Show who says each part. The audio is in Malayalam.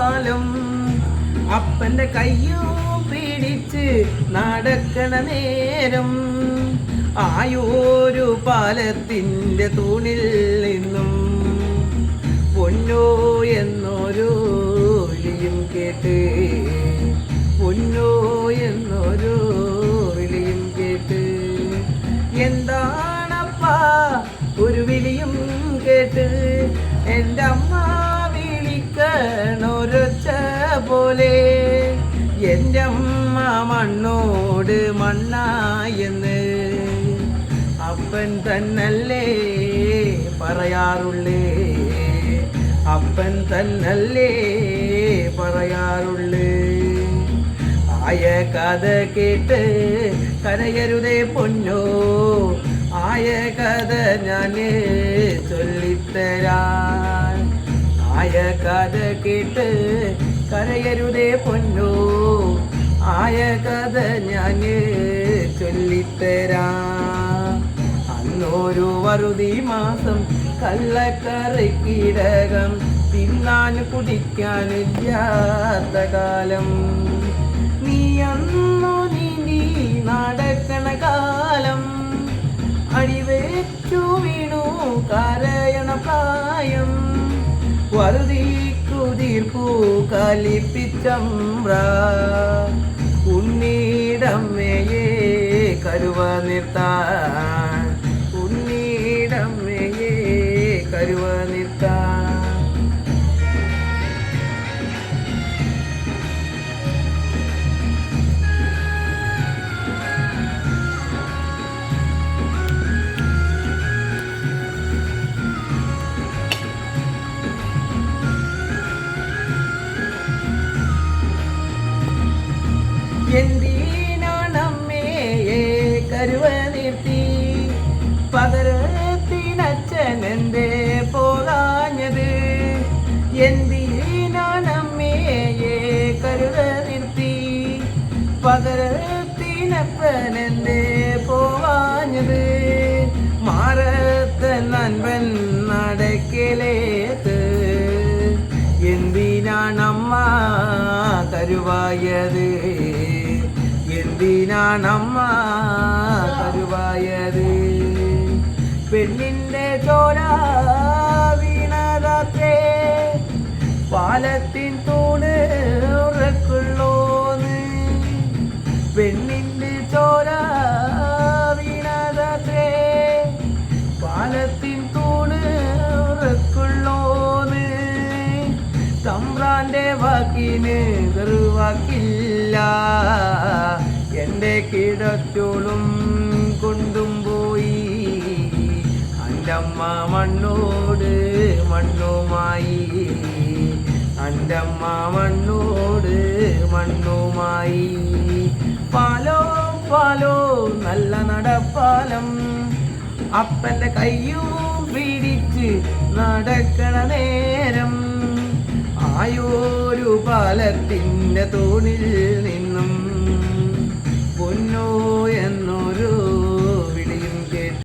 Speaker 1: കാലം അപ്പന്റെ കയ്യും പിടിച്ച് നടക്കണ നേരം ആയോരു പാലത്തിൻ്റെ തൂണിൽ നിന്നും പൊന്നോ എന്നൊരു വിളിയും കേട്ട് പൊന്നോ എന്നൊരു വിളിയും കേട്ട് എന്താണപ്പാ ഒരു വിളിയും കേട്ട് എൻ്റെ അമ്മ വിളിക്കണൊരൊച്ച പോലെ എൻ്റെ അമ്മ മണ്ണോട് മണ്ണായെന്ന് അപ്പൻ തന്നല്ലേ പറയാറുള്ളേ അപ്പൻ തന്നല്ലേ പറയാറുള്ളേ ആയ കഥ കേട്ട് കരയരുതേ പൊന്നോ ആയ കഥ ഞാൻ ചൊല്ലിത്തരാൻ ആയ കഥ കേട്ട് കരയരുതേ പൊന്നോ ആയ കഥ ഞാൻ ചൊല്ലിത്തരാൻ അന്നൊരു വറുതി മാസം കള്ളക്കറിക്കിടകം തിന്നാൻ കുടിക്കാനില്ലാത്ത കാലം നീ അന്നു നീ നടക്കണ കാലം അടിവെച്ചു വീണു കരയണ പ്രായം വറുതിക്കു തീർപ്പു കലിപ്പിച്ചമ്പ്ര ഉണ്ണീടമ്മയെ കരുവ നിർത്താൻ ഉണ്ണീടമ്മയെ കരുവ നിർത്താൻ എന്തിനാണമ്മയെ കരുവ നിർത്തി പകരത്തിനച്ഛൻ എന്തേ പോകാഞ്ഞത് എന്തിനാണമ്മയെ കരുവ നിർത്തി പകരത്തിനപ്പൻ എന്തേ പോകാഞ്ഞത് മാറത്ത നൻപൻ നടക്കലേത്ത് എന്തിനാണമ്മ കരുവായത് എന്തിനാണമ്മ കരുവായത് പെണ്ണിൻ്റെ ചോര വീണതാത്രേ പാലത്തിൻ തൂണ് ഉറക്കുള്ളോന്ന് പെണ്ണിൻ്റെ ചോര വീണതാത്രേ പാലത്തിൻ തൂണ് ഉറക്കുള്ളോന്ന് തമ്പ്രാന്റെ വാക്കിന് വെറുവാക്കില്ല എൻ്റെ കിടത്തോളും കൊണ്ടും പോയി അൻ്റമ്മ മണ്ണോട് മണ്ണുമായി അൻ്റമ്മ മണ്ണോട് മണ്ണുമായി പാലോ പാലോ നല്ല നടപ്പാലം അപ്പൻ്റെ കയ്യും പിടിച്ച് നടക്കണ നേരം ആയോരു പാലത്തിൻ്റെ തൂണിൽ നിന്നും പൊന്നോ എന്നൊരു